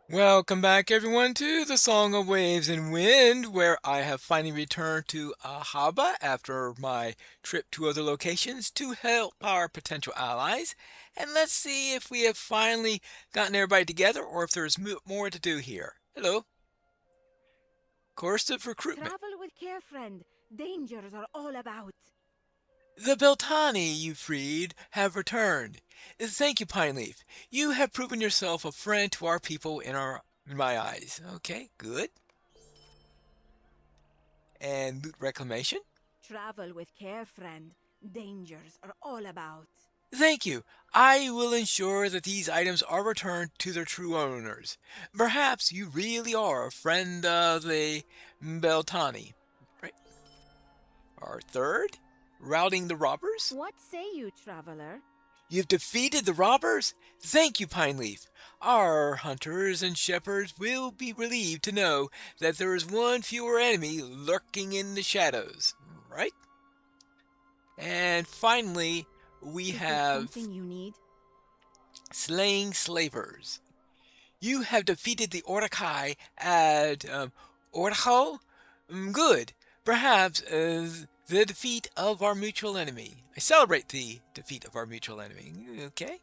Welcome back, everyone, to the Song of Waves and Wind, where I have finally returned to Ahaba after my trip to other locations to help our potential allies. And let's see if we have finally gotten everybody together or if there's more to do here. Hello, course of recruitment. Travel with care, friend. Dangers are all about. The Beltani you freed have returned. Thank you, Pine Leaf. You have proven yourself a friend to our people in my eyes. Okay, good. And loot reclamation. Travel with care, friend. Dangers are all about. Thank you. I will ensure that these items are returned to their true owners. Perhaps you really are a friend of the Beltani. Right. Our third, routing the robbers. What say you, traveler? You've defeated the robbers? Thank you, Pine Leaf. Our hunters and shepherds will be relieved to know that there is one fewer enemy lurking in the shadows. Right? And finally, we Is there have something you need? slaying slavers. You have defeated the Orcakai at Orho? Good. Perhaps the defeat of our mutual enemy. I celebrate the defeat of our mutual enemy. Okay,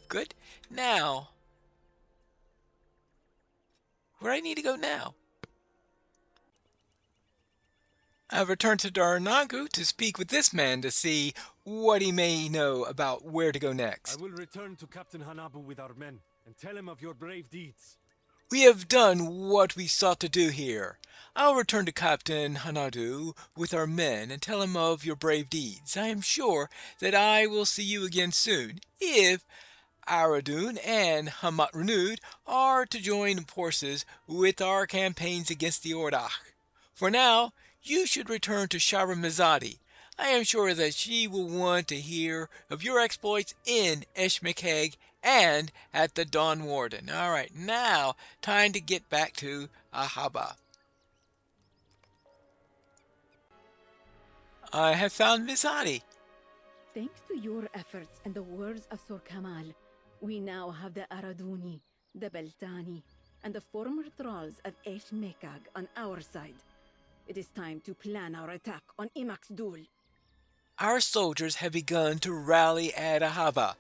good. Now, where I need to go now? I've returned to Darnagu to speak with this man to see what he may know about where to go I next. will return to Captain Hanabu with our men and tell him of your brave deeds. We have done what we sought to do here. I'll return to Captain Hanadu with our men and tell him of your brave deeds. I am sure that I will see you again soon, if Aradun and Hamat Renewed are to join forces with our campaigns against the Ordach. For now, you should return to Shara Mizadi. I am sure that she will want to hear of your exploits in Eshmekeg and at the Dawn Warden. All right, now time to get back to Ahaba. I have found Mizadi. Thanks to your efforts and the words of Sor Kamal, we now have the Araduni, the Beltani, and the former thralls of Esh Mekag on our side. It is time to plan our attack on Emax Dul. Our soldiers have begun to rally at Ahaba.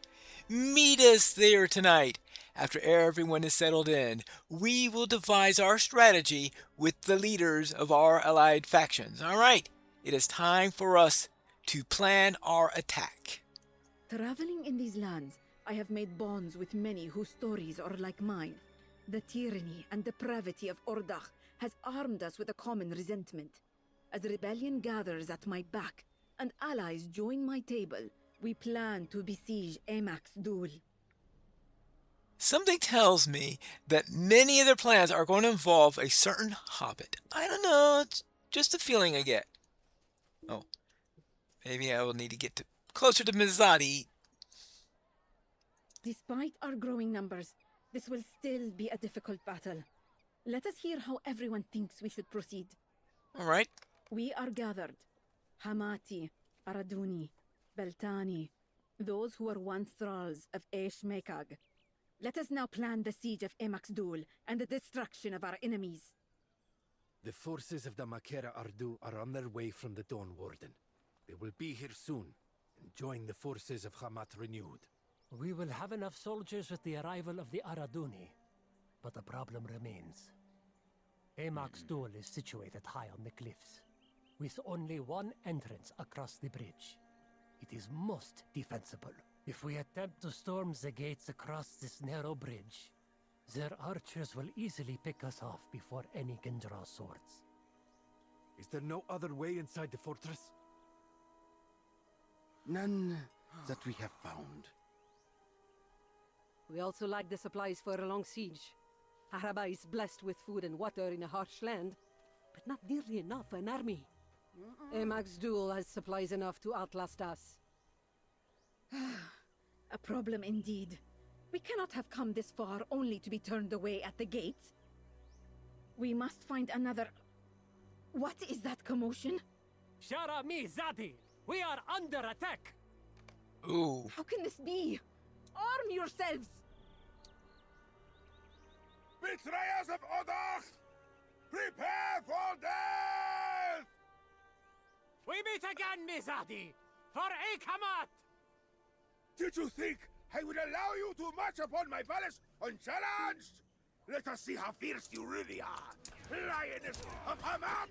Meet us there tonight. After everyone is settled in, we will devise our strategy with the leaders of our allied factions. All right, it is time for us to plan our attack. Traveling in these lands, I have made bonds with many whose stories are like mine. The tyranny and depravity of Ordach has armed us with a common resentment. As rebellion gathers at my back and allies join my table, we plan to besiege Emax Dul. Something tells me that many of their plans are going to involve a certain hobbit. I don't know, it's just a feeling I get. Oh, maybe I will need to get closer to Mizadi. Despite our growing numbers, this will still be a difficult battle. Let us hear how everyone thinks we should proceed. All right, We are gathered. Hamati, Araduni, Beltani, those who were once thralls of Esh Mekag. Let us now plan the siege of Emax Dul and the destruction of our enemies. The forces of the Makera Ardu are on their way from the Dawn Warden. They will be here soon and join the forces of Hamat Renewed. We will have enough soldiers with the arrival of the Araduni, but the problem remains. Emax Dul is situated high on the cliffs, with only one entrance across the bridge. It is most defensible. If we attempt to storm the gates across this narrow bridge, their archers will easily pick us off before any can draw swords. Is there no other way inside the fortress? None that we have found. We also lack the supplies for a long siege. Araba is blessed with food and water in a harsh land, but not nearly enough for an army. Emax Dul has supplies enough to outlast us. A problem indeed. We cannot have come this far only to be turned away at the gates. We must find another... What is that commotion? Shara mi Zadi! We are under attack! ooh, How can this be? Arm yourselves! Be Betrayers of Ordach! Prepare for death! We meet again, Mizadi, for Akamat! Did you think I would allow you to march upon my palace unchallenged? Let us see how fierce you really are, lioness of Hamat!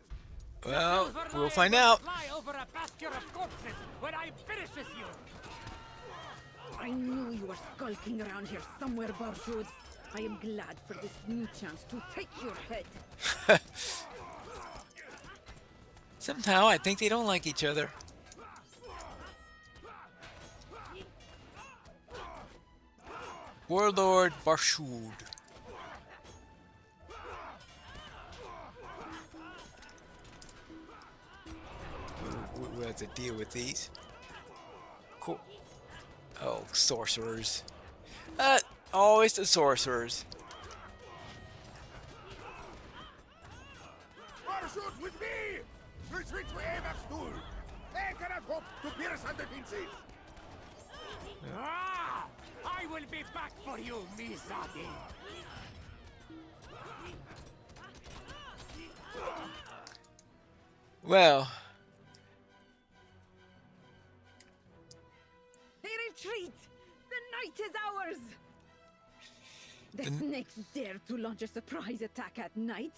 Well, we'll find out. Fly over a basket of corpses when I'm finished with you. I knew you were skulking around here somewhere, Barshud. I am glad for this new chance to take your head. Somehow, I think they don't like each other. Warlord Barshud. We'll have to deal with these. Cool. Oh, sorcerers. Always the sorcerers. Parachute with me! Retreat to Emax Dul! They cannot hope to pierce our defenses! Ah! I will be back for you, Mizadi. Well, They retreat! The night is ours! The snakes dared to launch a surprise attack at night,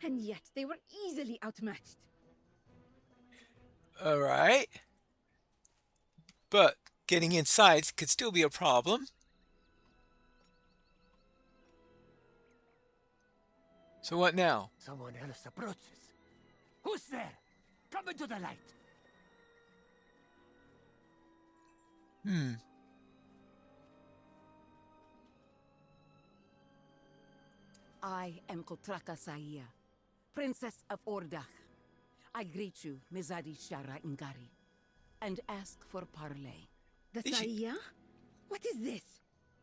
and yet they were easily outmatched. alright. But getting inside could still be a problem. So what now? Someone else approaches. Who's there? Come into the light. I am Kotraka Saia, Princess of Ordach. I greet you, Mizadi Shara Ingari, and ask for parley. The Is she- Saya? What is this?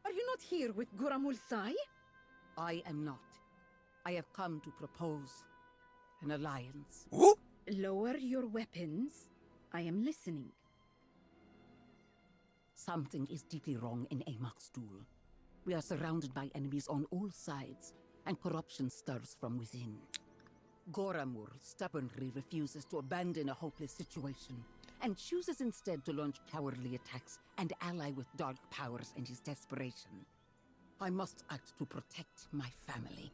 Are you not here with Guramul Sai? I am not. I have come to propose an alliance. Whoop. Lower your weapons. I am listening. Something is deeply wrong in Emax Dul. We are surrounded by enemies on all sides, and corruption stirs from within. Goramur stubbornly refuses to abandon a hopeless situation, and chooses instead to launch cowardly attacks and ally with dark powers in his desperation. I must act to protect my family.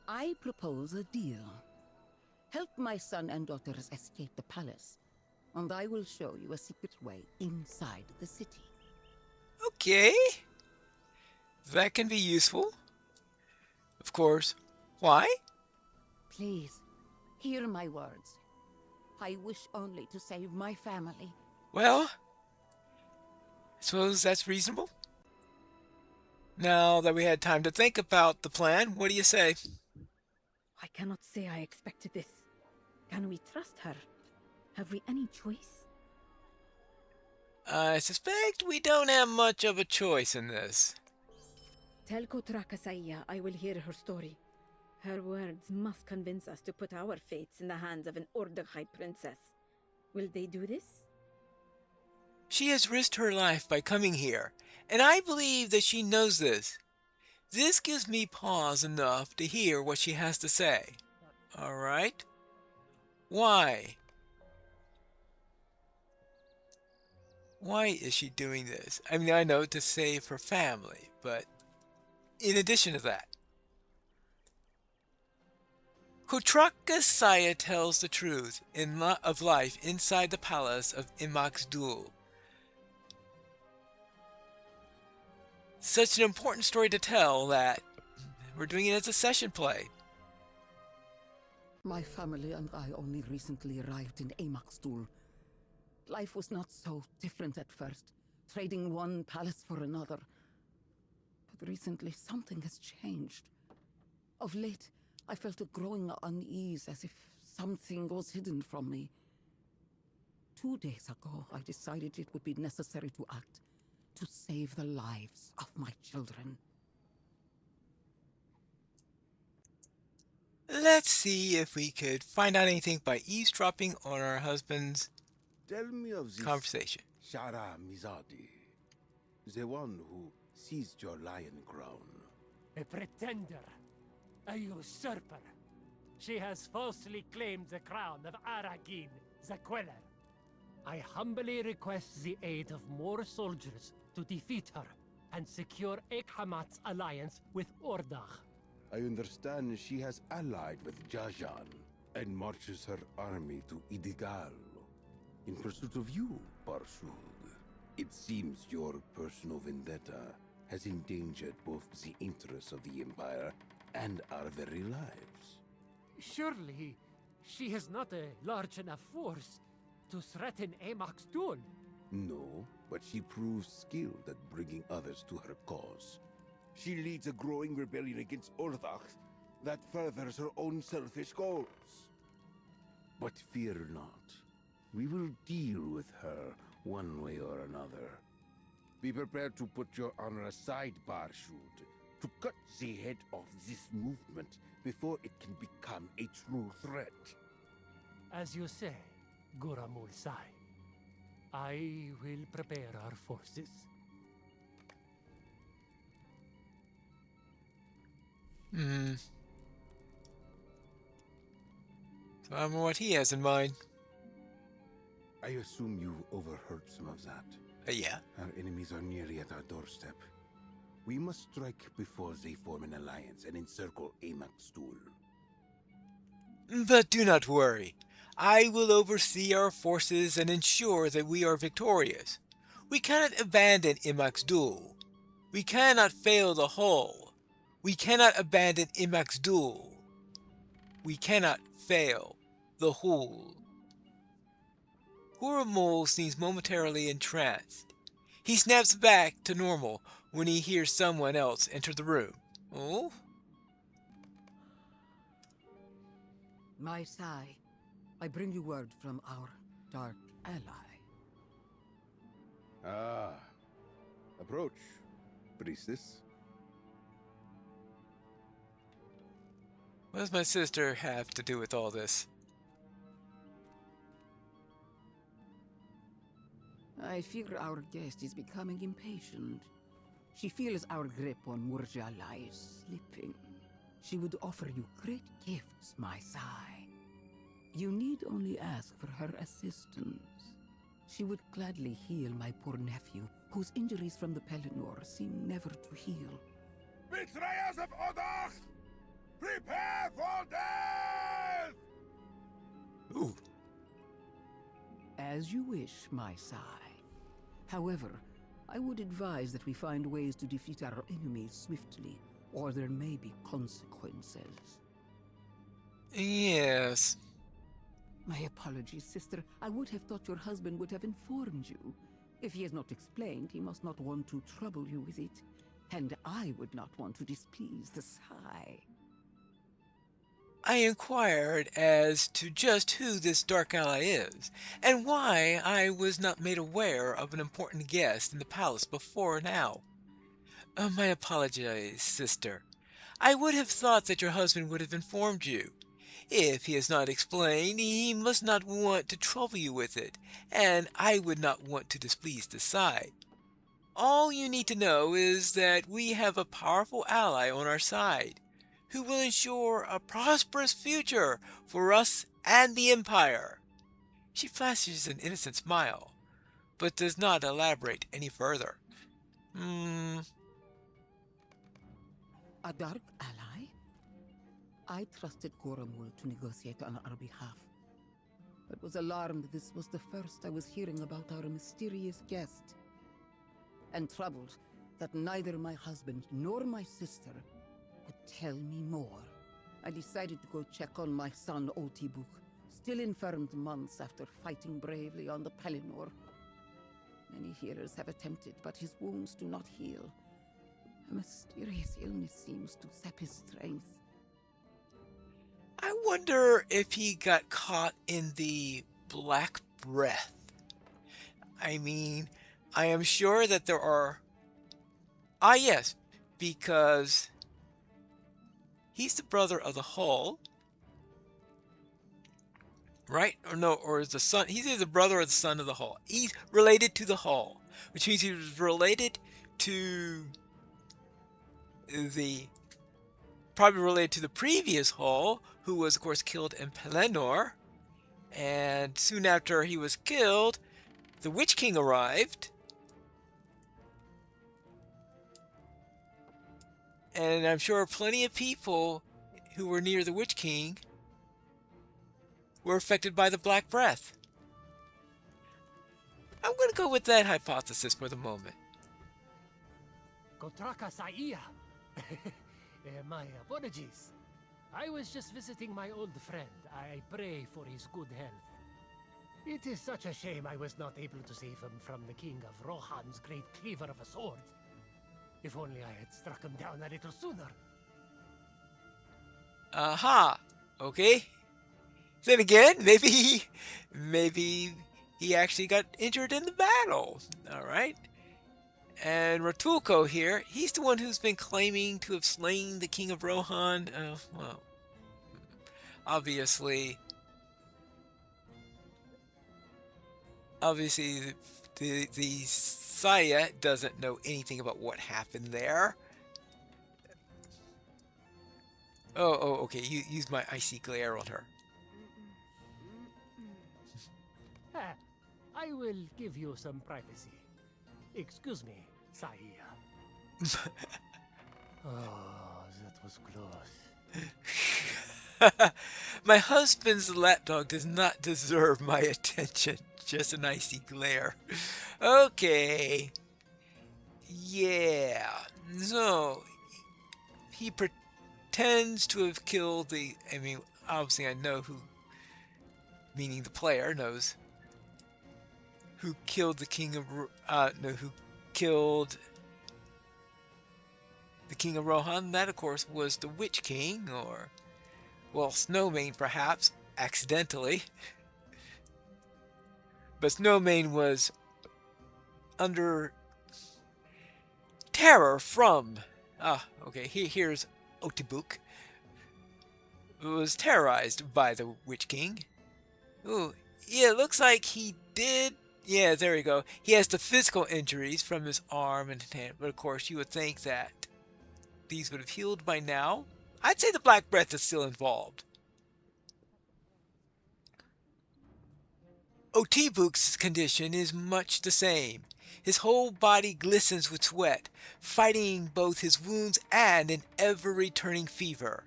I propose a deal. Help my son and daughters escape the palace, and I will show you a secret way inside the city. Okay. That can be useful. Of course. Why? Please, hear my words. I wish only to save my family. Well, I suppose that's reasonable. Now that we had time to think about the plan, what do you say? I cannot say I expected this. Can we trust her? Have we any choice? I suspect we don't have much of a choice in this. Tell Kotraka Saya I will hear her story. Her words must convince us to put our fates in the hands of an Ordoghai princess. Will they do this? She has risked her life by coming here, and I believe that she knows this. This gives me pause enough to hear what she has to say. All right? Why? Why is she doing this? I mean, I know to save her family, but in addition to that, Kotraka Saya tells the truth of life inside the palace of Emax Dul. Such an important story to tell that we're doing it as a session play. My family and I only recently arrived in Emax Dul. Life was not so different at first, trading one palace for another. But recently, something has changed. Of late, I felt a growing unease, as if something was hidden from me. 2 days ago, I decided it would be necessary to act, to save the lives of my children. Let's see if we could find out anything by eavesdropping on our husband's Tell me of this conversation. Shara Mizadi, the one who seized your lion crown. A pretender. A usurper. She has falsely claimed the crown of Aragin, the Queller. I humbly request the aid of more soldiers to defeat her and secure Ekhamat's alliance with Ordach. I understand she has allied with Jajan and marches her army to Idigal in pursuit of you, Barshud. It seems your personal vendetta has endangered both the interests of the Empire and our very lives. Surely, she has not a large enough force to threaten Emax Dul. No, but she proves skilled at bringing others to her cause. She leads a growing rebellion against Ordach that furthers her own selfish goals. But fear not. We will deal with her one way or another. Be prepared to put your honor aside, Barshud, to cut the head off this movement before it can become a true threat. As you say, Guramul Sai. I will prepare our forces. So I don't know what he has in mind. I assume you overheard some of that. Yeah. Our enemies are nearly at our doorstep. We must strike before they form an alliance and encircle Emax Dul. But do not worry. I will oversee our forces and ensure that we are victorious. We cannot abandon Emax Dul. We cannot fail the Hull. We cannot abandon Emax Dul. We cannot fail the Hull. Guramul seems momentarily entranced. He snaps back to normal when he hears someone else enter the room. Oh? My Sai, I bring you word from our dark ally. Ah. Approach, priestess. What does my sister have to do with all this? I fear our guest is becoming impatient. She feels our grip on Murjala is slipping. She would offer you great gifts, my Sai. You need only ask for her assistance. She would gladly heal my poor nephew, whose injuries from the Pelennor seem never to heal. Betrayers of Ordach! Prepare for death! Ooh. As you wish, my Sai. However, I would advise that we find ways to defeat our enemies swiftly, or there may be consequences. Yes. My apologies, sister. I would have thought your husband would have informed you. If he has not explained, he must not want to trouble you with it. And I would not want to displease the Sai. I inquired as to just who this dark ally is, and why I was not made aware of an important guest in the palace before now. My apologies, sister. I would have thought that your husband would have informed you. If he has not explained, he must not want to trouble you with it, and I would not want to displease the side. All you need to know is that we have a powerful ally on our side, who will ensure a prosperous future for us and the Empire. She flashes an innocent smile, but does not elaborate any further. A dark ally? I trusted Goramul to negotiate on our behalf, but was alarmed this was the first I was hearing about our mysterious guest, and troubled that neither my husband nor my sister could tell me more. I decided to go check on my son Otibuk, still infirmed months after fighting bravely on the Pelennor. Many healers have attempted, but his wounds do not heal. A mysterious illness seems to sap his strength. I wonder if he got caught in the Black Breath. I mean, I am sure that there are... Ah, yes, because he's the brother of the Hull, right? Or no, or is the son... He's either the brother or the son of the Hull. He's related to the Hull, which means he was related to the probably related to the previous Hall, who was, of course, killed in Pelennor. And soon after he was killed, the Witch King arrived. And I'm sure plenty of people who were near the Witch King were affected by the Black Breath. I'm going to go with that hypothesis for the moment. Kotraka Saia. My apologies. I was just visiting my old friend. I pray for his good health. It is such a shame I was not able to save him from the king of Rohan's great cleaver of a sword. If only I had struck him down a little sooner. Aha. Okay. Then again, maybe he actually got injured in the battle. All right. And Ratulko here, he's the one who's been claiming to have slain the king of Rohan. Well, obviously, the Saya doesn't know anything about what happened there. Oh, okay. You use my icy glare on her. I will give you some privacy. Excuse me, Saia. Oh, that was close. My husband's lapdog does not deserve my attention. Just an icy glare. Okay. Yeah. So, he pretends to have killed the... I mean, obviously I know who... Meaning the player knows who killed the king of... who killed the king of Rohan. That, of course, was the Witch King, or... Well, Snowmane, perhaps, accidentally. But Snowmane was under terror from... okay, here's Otibuk. Who was terrorized by the Witch King. Ooh, yeah, it looks like he did... Yeah, there we go. He has the physical injuries from his arm and hand. But, of course, you would think that these would have healed by now. I'd say the Black Breath is still involved. Otibuk's condition is much the same. His whole body glistens with sweat, fighting both his wounds and an ever-returning fever.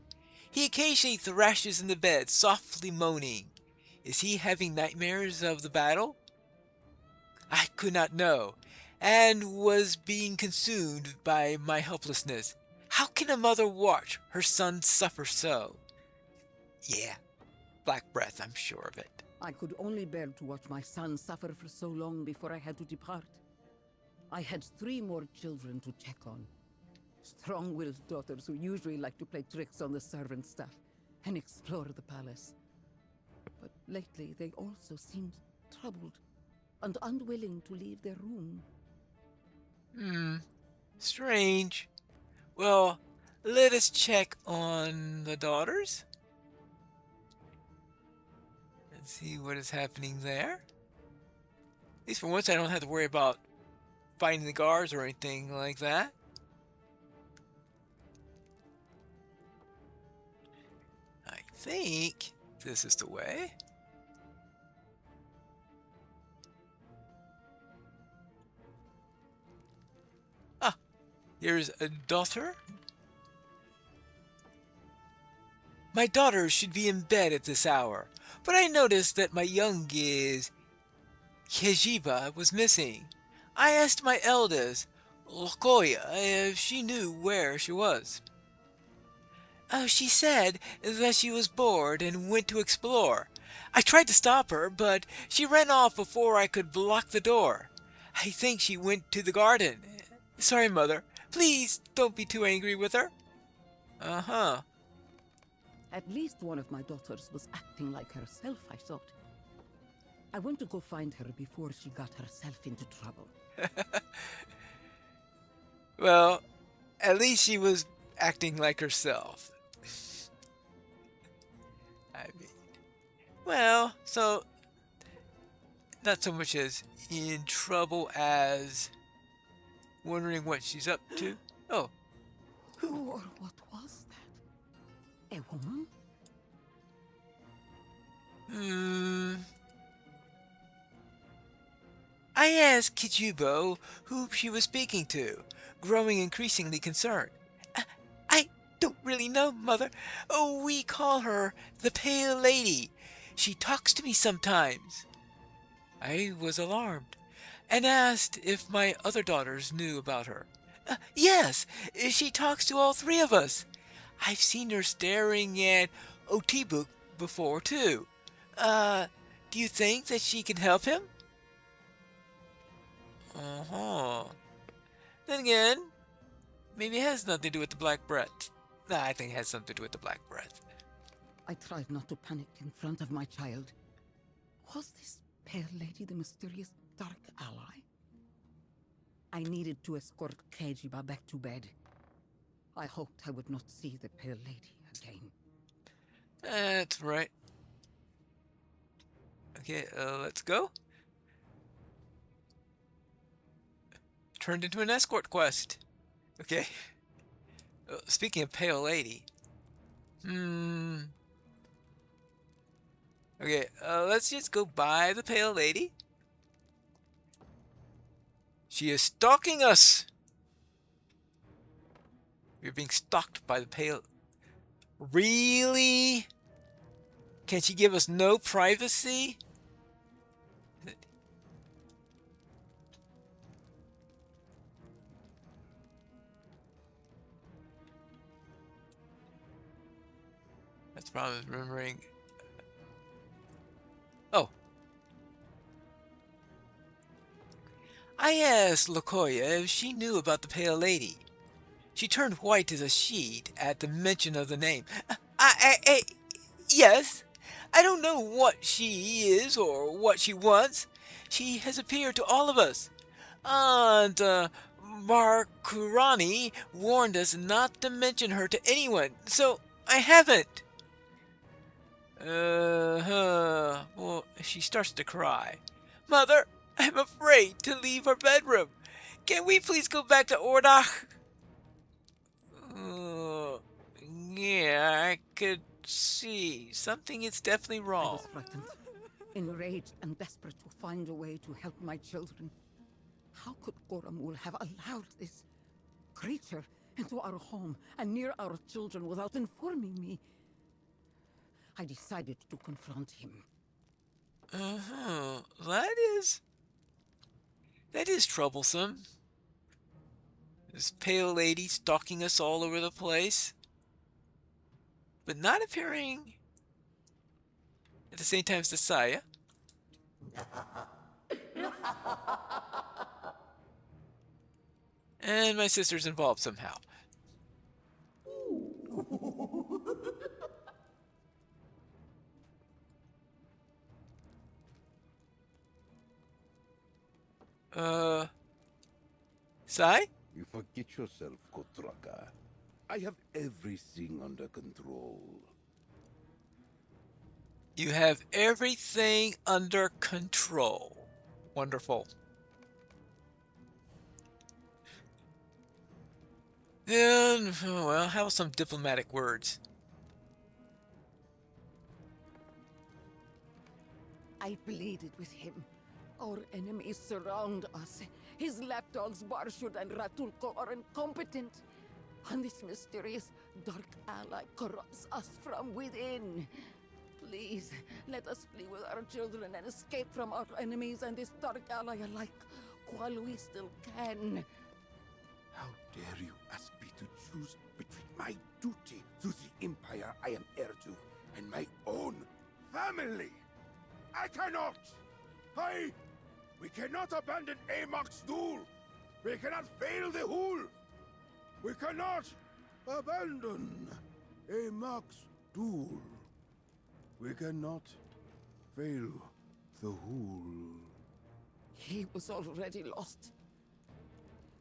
He occasionally thrashes in the bed, softly moaning. Is he having nightmares of the battle? I could not know, and was being consumed by my helplessness. How can a mother watch her son suffer so? Yeah, Black Breath, I'm sure of it. I could only bear to watch my son suffer for so long before I had to depart. I had 3 more children to check on. Strong-willed daughters who usually like to play tricks on the servant staff and explore the palace. But lately they also seemed troubled and unwilling to leave their room. Strange. Well, let us check on the daughters. And see what is happening there. At least for once I don't have to worry about fighting the guards or anything like that. I think this is the way. Here's a daughter. My daughter should be in bed at this hour, but I noticed that my youngest, Kejiba, was missing. I asked my eldest, Lokoya, if she knew where she was. Oh, she said that she was bored and went to explore. I tried to stop her, but she ran off before I could block the door. I think she went to the garden. Sorry, Mother. Please don't be too angry with her. Uh-huh. At least one of my daughters was acting like herself, I thought. I went to go find her before she got herself into trouble. Well, at least she was acting like herself. I mean, well, so not so much as in trouble as wondering what she's up to. Oh, Who or what was that? A woman? I asked Kijubo who she was speaking to, growing increasingly concerned. I don't really know, Mother. Oh, we call her the Pale Lady. She talks to me sometimes. I was alarmed and asked if my other daughters knew about her. Yes, she talks to all three of us. I've seen her staring at Otibuk before, too. Do you think that she can help him? Uh-huh. Then again, maybe it has nothing to do with the Black Breath. Nah, I think it has something to do with the Black Breath. I tried not to panic in front of my child. Was this Pale Lady the mysterious dark ally? I needed to escort Kejiba back to bed. I hoped I would not see the Pale Lady again. That's right. Okay, let's go. Turned into an escort quest. Okay. Speaking of Pale Lady. Okay, let's just go by the Pale Lady. She is stalking us. We're being stalked by the Pale... Really? Can she give us no privacy? That's probably remembering... Oh. I asked Lokoya if she knew about the Pale Lady. She turned white as a sheet at the mention of the name. Yes. I don't know what she is or what she wants. She has appeared to all of us. Aunt Markurani warned us not to mention her to anyone, so I haven't. Well, she starts to cry. Mother, I'm afraid to leave our bedroom. Can we please go back to Ordach? Yeah, I could see. Something is definitely I wrong. was frightened, enraged and desperate to find a way to help my children. How could Goramul have allowed this creature into our home and near our children without informing me? I decided to confront him. That is troublesome. This Pale Lady stalking us all over the place, but not appearing at the same time as the Saya. And my sister's involved somehow. Sai? You forget yourself, Kotraka. I have everything under control. You have everything under control. Wonderful. Then, well, how about some diplomatic words? I pleaded with him. Our enemies surround us. His lapdogs, Barshud and Ratulko, are incompetent. And this mysterious dark ally corrupts us from within. Please, let us flee with our children and escape from our enemies and this dark ally alike, while we still can. How dare you ask me to choose between my duty to the empire I am heir to and my own Family! I cannot! We cannot abandon Emax Dul! We cannot fail the Hul! We cannot abandon Emax Dul! We cannot fail the Hul. He was already lost.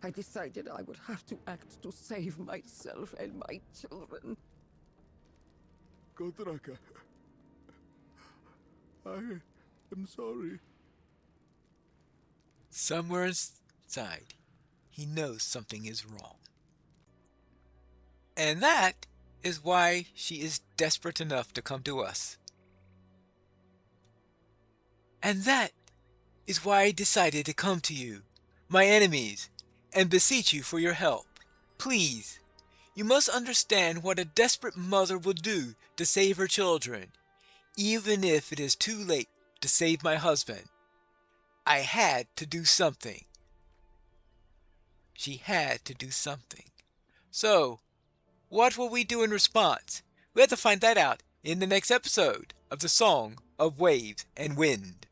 I decided I would have to act to save myself and my children. Kotraka, I am sorry. Somewhere inside, he knows something is wrong. And that is why she is desperate enough to come to us. And that is why I decided to come to you, my enemies, and beseech you for your help. Please, you must understand what a desperate mother will do to save her children, even if it is too late to save my husband. I had to do something. She had to do something. So, what will we do in response? We have to find that out in the next episode of The Song of Waves and Wind.